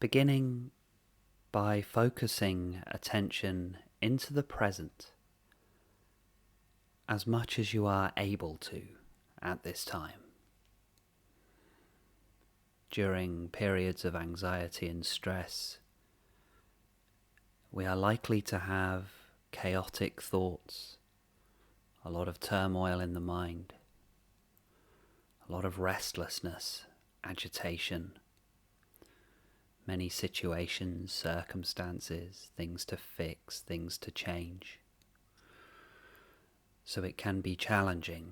beginning by focusing attention into the present as much as you are able to at this time. During periods of anxiety and stress, we are likely to have chaotic thoughts, a lot of turmoil in the mind, a lot of restlessness, agitation, many situations, circumstances, things to fix, things to change. So it can be challenging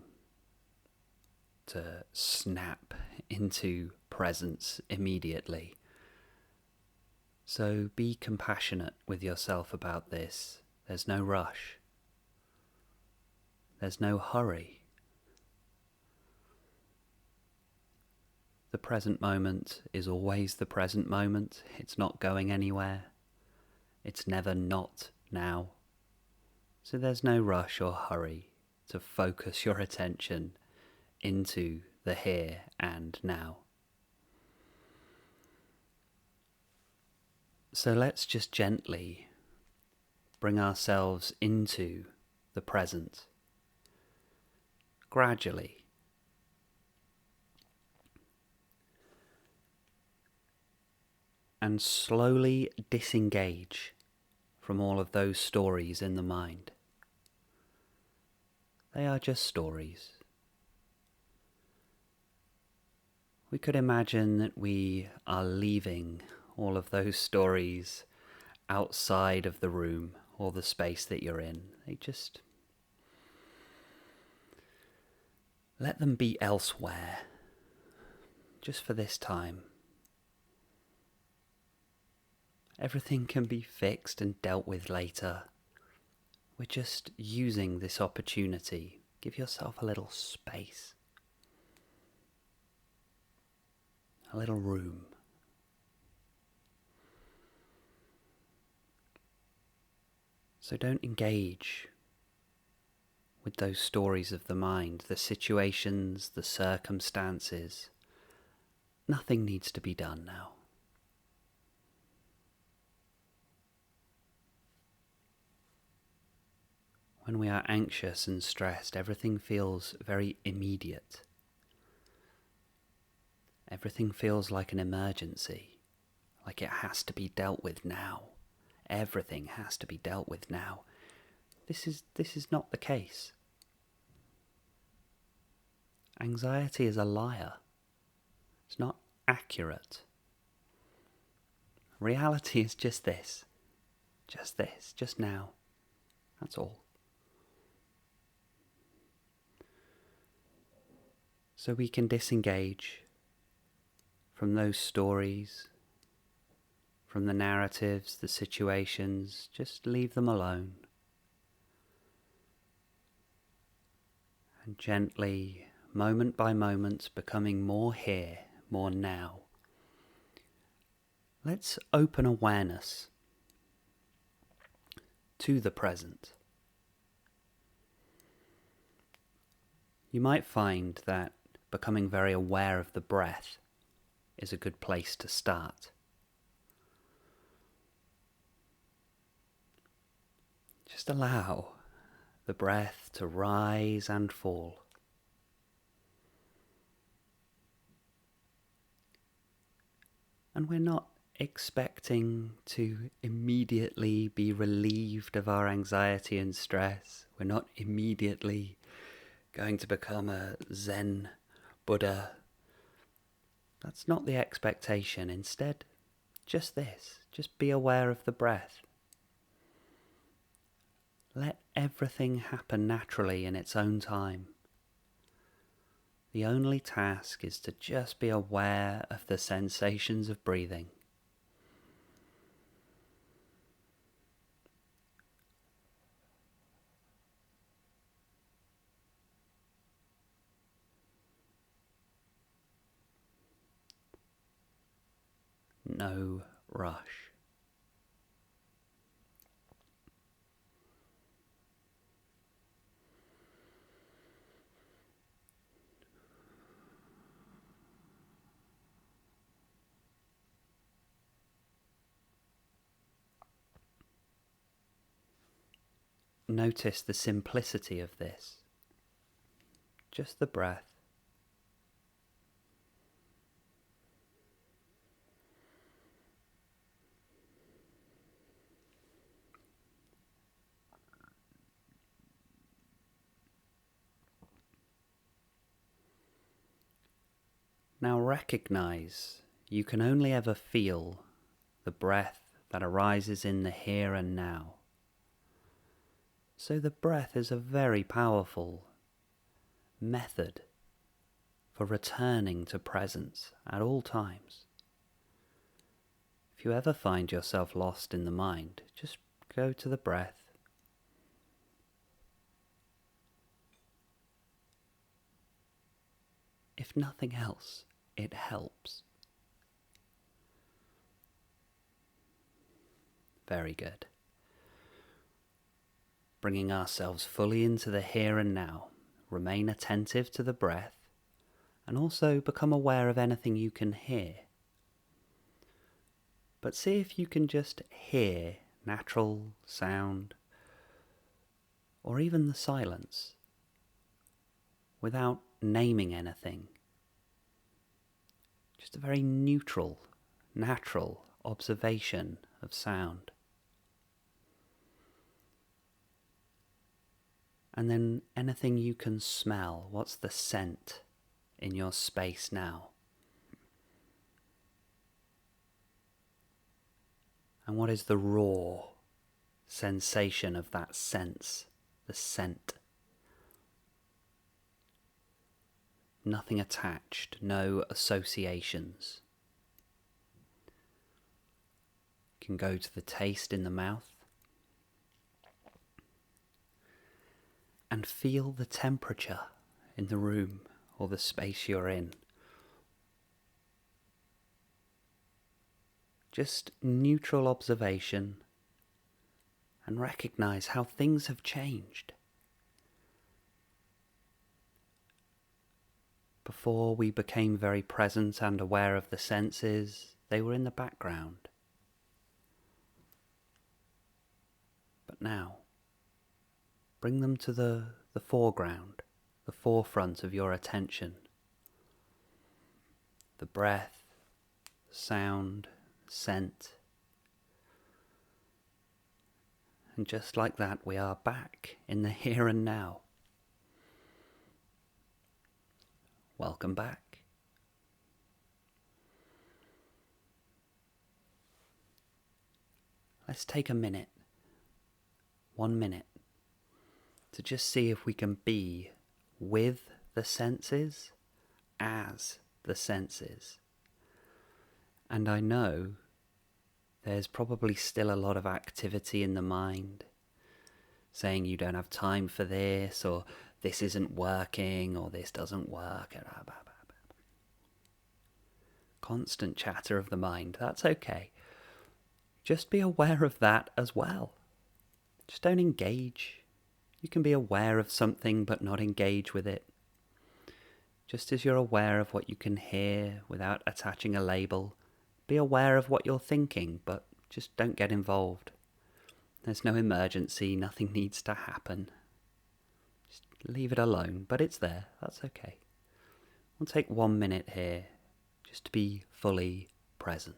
to snap into presence immediately. So be compassionate with yourself about this. There's no rush. There's no hurry. The present moment is always the present moment. It's not going anywhere. It's never not now. So there's no rush or hurry to focus your attention into the here and now. So let's just gently bring ourselves into the present, gradually. And slowly disengage from all of those stories in the mind. They are just stories. We could imagine that we are leaving all of those stories outside of the room or the space that you're in. They just let them be elsewhere, just for this time. Everything can be fixed and dealt with later. We're just using this opportunity. Give yourself a little space, a little room. So don't engage with those stories of the mind, the situations, the circumstances. Nothing needs to be done now. When we are anxious and stressed, everything feels very immediate. Everything feels like an emergency, like it has to be dealt with now. Everything has to be dealt with now. This is not the case. Anxiety is a liar. It's not accurate. Reality is just this, just now. That's all. So we can disengage from those stories, from the narratives, the situations. Just leave them alone. And gently, moment by moment, becoming more here, more now. Let's open awareness to the present. You might find that becoming very aware of the breath is a good place to start. Just allow the breath to rise and fall. And we're not expecting to immediately be relieved of our anxiety and stress. We're not immediately going to become a Zen Buddha. That's not the expectation. Instead, just this. Just be aware of the breath. Let everything happen naturally in its own time. The only task is to just be aware of the sensations of breathing. No rush. notice the simplicity of this. Just the breath. Now recognize you can only ever feel the breath that arises in the here and now. So the breath is a very powerful method for returning to presence at all times. If you ever find yourself lost in the mind, just go to the breath. If nothing else, it helps. Very good. Bringing ourselves fully into the here and now, remain attentive to the breath, and also become aware of anything you can hear. But see if you can just hear natural sound, or even the silence, without naming anything. Just a very neutral, natural observation of sound. And then anything you can smell. What's the scent in your space now? And what is the raw sensation of that sense, the scent? Nothing attached, no associations. You can go to the taste in the mouth and feel the temperature in the room or the space you're in. Just neutral observation, and recognize how things have changed. Before we became very present and aware of the senses, they were in the background. But now, bring them to the foreground, the forefront of your attention. The breath, the sound, scent. And just like that, we are back in the here and now. Welcome back. Let's take a minute, 1 minute, to just see if we can be with the senses as the senses. And I know there's probably still a lot of activity in the mind, saying you don't have time for this, or this isn't working, or this doesn't work. Constant chatter of the mind, that's okay. Just be aware of that as well. Just don't engage. You can be aware of something but not engage with it. Just as you're aware of what you can hear without attaching a label, be aware of what you're thinking, but just don't get involved. There's no emergency, nothing needs to happen. Just leave it alone, but it's there, that's okay. We'll take 1 minute here just to be fully present.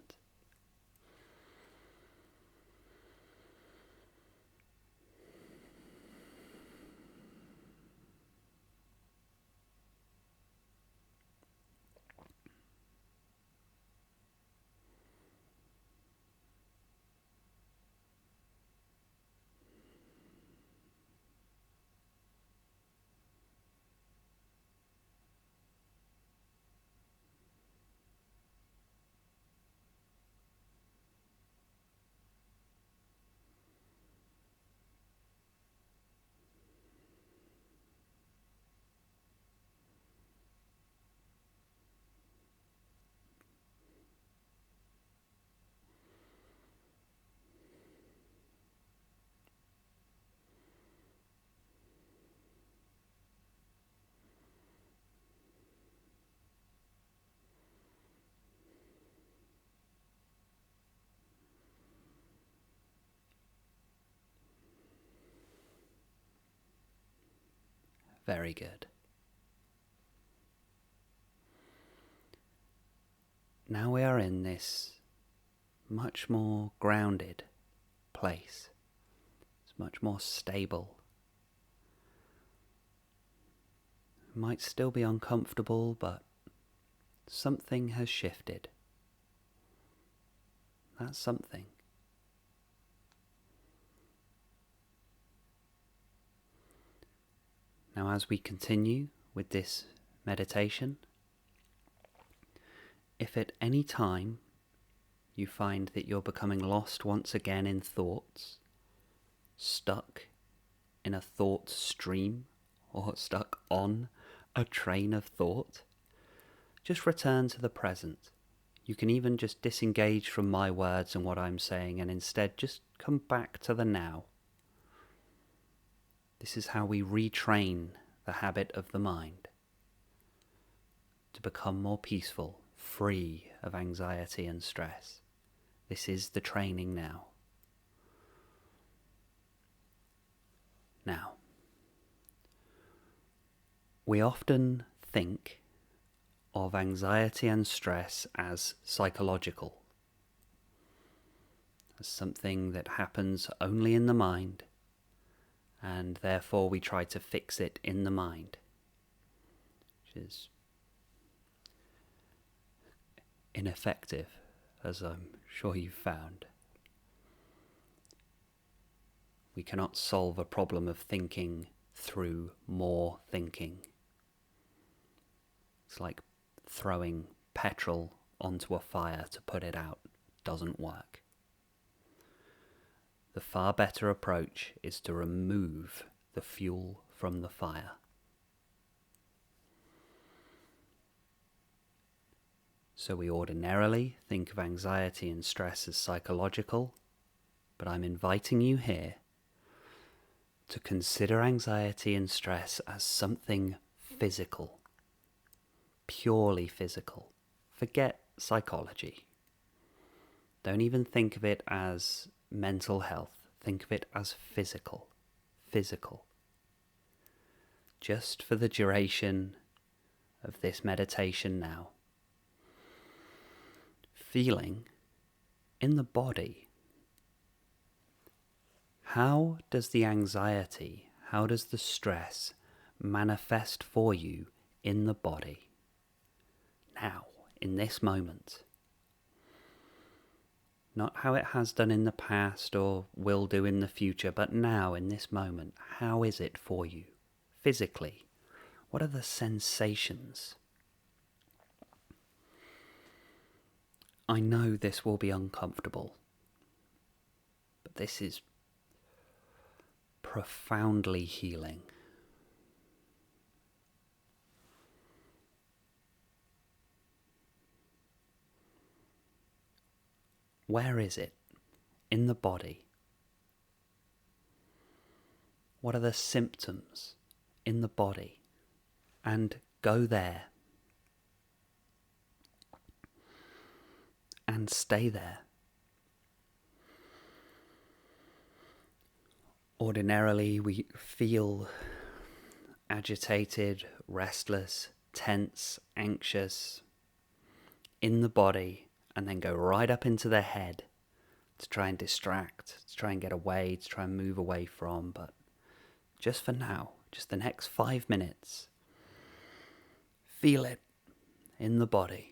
Very good. Now we are in this much more grounded place. It's much more stable. It might still be uncomfortable, but something has shifted. That's something. Now, as we continue with this meditation, if at any time you find that you're becoming lost once again in thoughts, stuck in a thought stream, or stuck on a train of thought, just return to the present. You can even just disengage from my words and what I'm saying, and instead just come back to the now. This is how we retrain the habit of the mind to become more peaceful, free of anxiety and stress. This is the training now. Now, we often think of anxiety and stress as psychological, as something that happens only in the mind, and therefore we try to fix it in the mind, which is ineffective, as I'm sure you've found. We cannot solve a problem of thinking through more thinking. It's like throwing petrol onto a fire to put it out. Doesn't work. The far better approach is to remove the fuel from the fire. So we ordinarily think of anxiety and stress as psychological, but I'm inviting you here to consider anxiety and stress as something physical, purely physical. Forget psychology. Don't even think of it as mental health. Think of it as physical. Just for the duration of this meditation now. Feeling in the body. How does the anxiety, how does the stress manifest for you in the body? Now, in this moment. Not how it has done in the past or will do in the future, but now, in this moment, how is it for you? Physically, what are the sensations? I know this will be uncomfortable, but this is profoundly healing. Where is it in the body? What are the symptoms in the body? And go there. And stay there. Ordinarily, we feel agitated, restless, tense, anxious in the body, and then go right up into the head to try and distract, to try and get away, to try and move away from. But just for now, just the next 5 minutes, feel it in the body.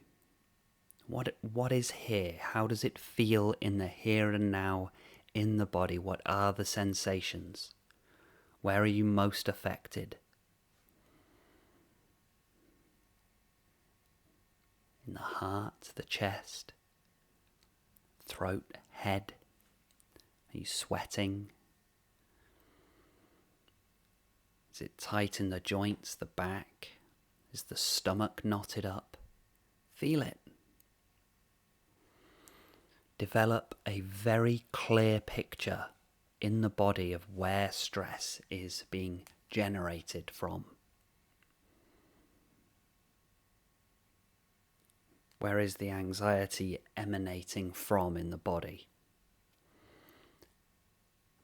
What is here? How does it feel in the here and now in the body? What are the sensations? Where are you most affected? In the heart, the chest, throat, head. Are you sweating? Is it tight in the joints, the back? Is the stomach knotted up? Feel it. Develop a very clear picture in the body of where stress is being generated from. Where is the anxiety emanating from in the body?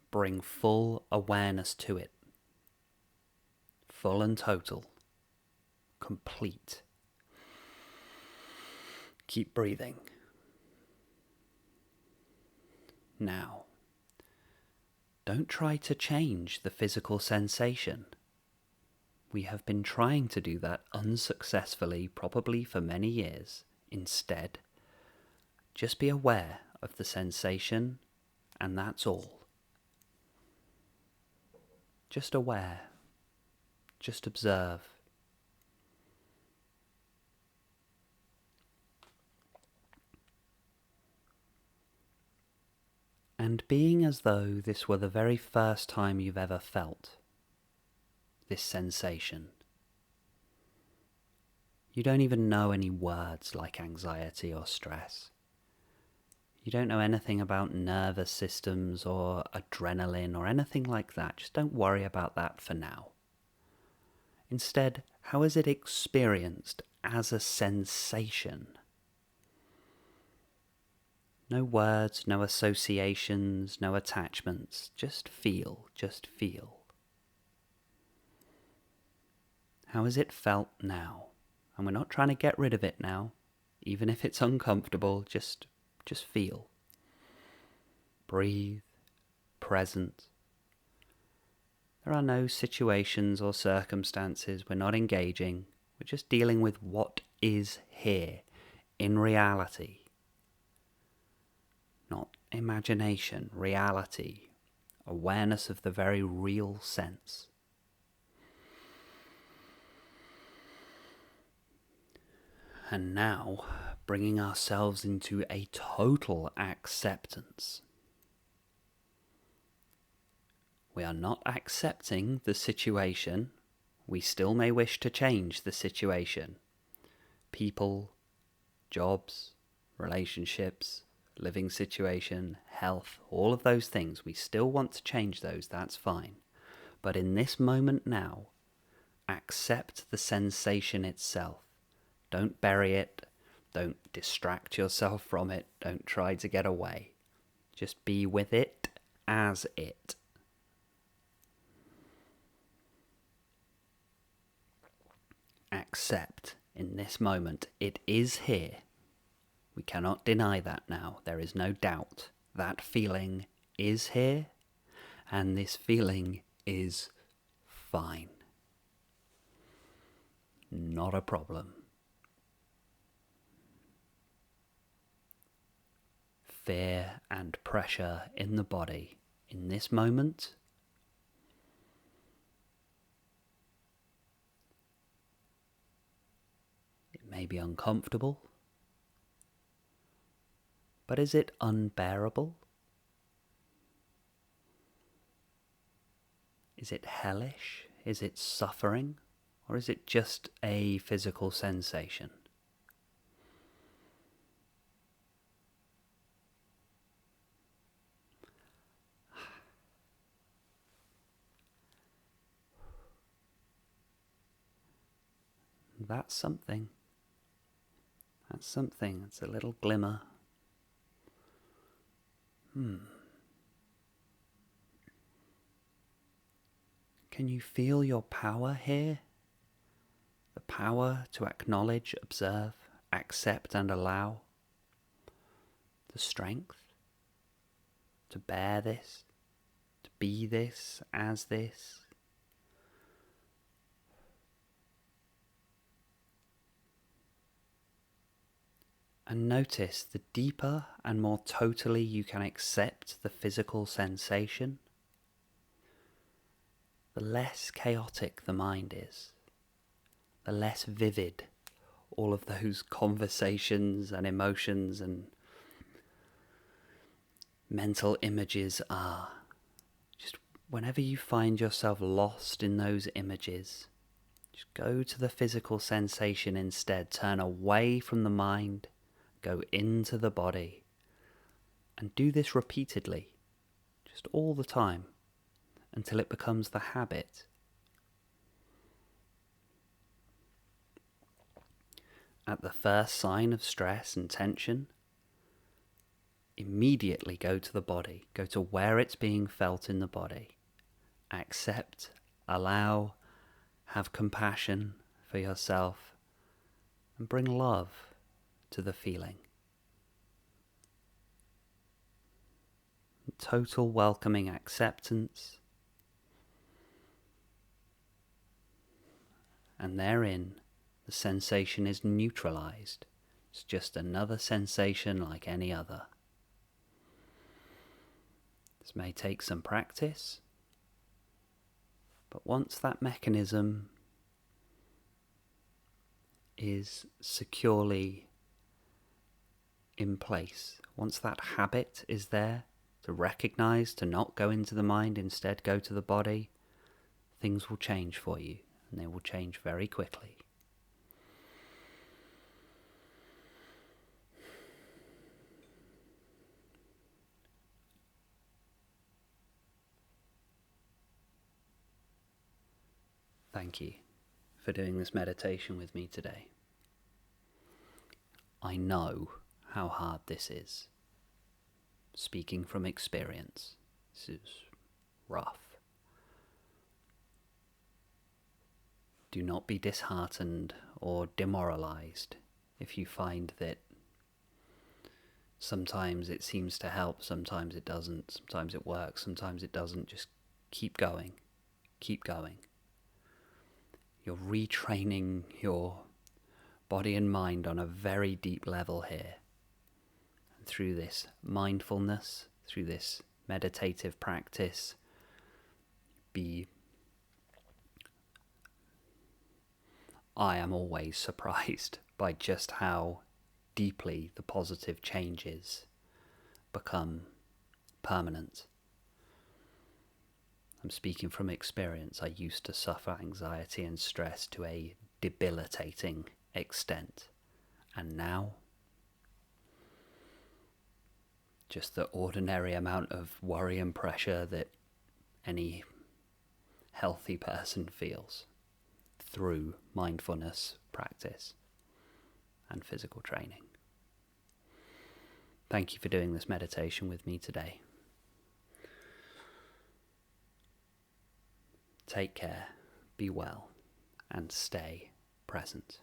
Bring full awareness to it. full and total, complete. Keep breathing. Now, don't try to change the physical sensation. We have been trying to do that unsuccessfully, probably for many years. Instead, just be aware of the sensation, and that's all. Just aware. Just observe. And being as though this were the very first time you've ever felt this sensation. You don't even know any words like anxiety or stress. You don't know anything about nervous systems or adrenaline or anything like that. Just don't worry about that for now. Instead, how is it experienced as a sensation? No words, no associations, no attachments. Just feel, just feel. How is it felt now? And we're not trying to get rid of it now. Even if it's uncomfortable, just feel. Breathe, present. There are no situations or circumstances. We're not engaging. We're just dealing with what is here, in reality. Not imagination, reality, awareness of the very real sense. And now, bringing ourselves into a total acceptance. We are not accepting the situation. We still may wish to change the situation. People, jobs, relationships, living situation, health, all of those things. We still want to change those, that's fine. But in this moment now, accept the sensation itself. Don't bury it. Don't distract yourself from it. Don't try to get away. Just be with it as it. Accept in this moment. It is here. We cannot deny that now. There is no doubt. That feeling is here, and this feeling is fine. Not a problem. Fear and pressure in the body in this moment it may be uncomfortable, but is it unbearable? Is it hellish? Is it suffering? Or is it just a physical sensation? That's something. That's something. It's a little glimmer. Can you feel your power here? The power to acknowledge, observe, accept and allow. The strength to bear this, to be this as this. And notice the deeper and more totally you can accept the physical sensation, the less chaotic the mind is, the less vivid all of those conversations and emotions and mental images are. Just whenever you find yourself lost in those images, just go to the physical sensation instead. Turn away from the mind. Go into the body and do this repeatedly, just all the time, until it becomes the habit. At the first sign of stress and tension, immediately go to the body, go to where it's being felt in the body. Accept, allow, have compassion for yourself, and bring love to the feeling. Total welcoming acceptance, and therein the sensation is neutralized. It's just another sensation like any other. This may take some practice, but once that mechanism is securely in place, once that habit is there to recognize, to not go into the mind, instead go to the body, things will change for you, and they will change very quickly. Thank you for doing this meditation with me today. I know how hard this is. Speaking from experience, this is rough. Do not be disheartened or demoralized if you find that sometimes it seems to help, sometimes it doesn't, sometimes it works, sometimes it doesn't. Just keep going, keep going. You're retraining your body and mind on a very deep level here. And through this mindfulness, through this meditative practice, I am always surprised by just how deeply the positive changes become permanent. I'm speaking from experience. I used to suffer anxiety and stress to a debilitating extent. And now, just the ordinary amount of worry and pressure that any healthy person feels through mindfulness practice and physical training. Thank you for doing this meditation with me today. Take care, be well, and stay present.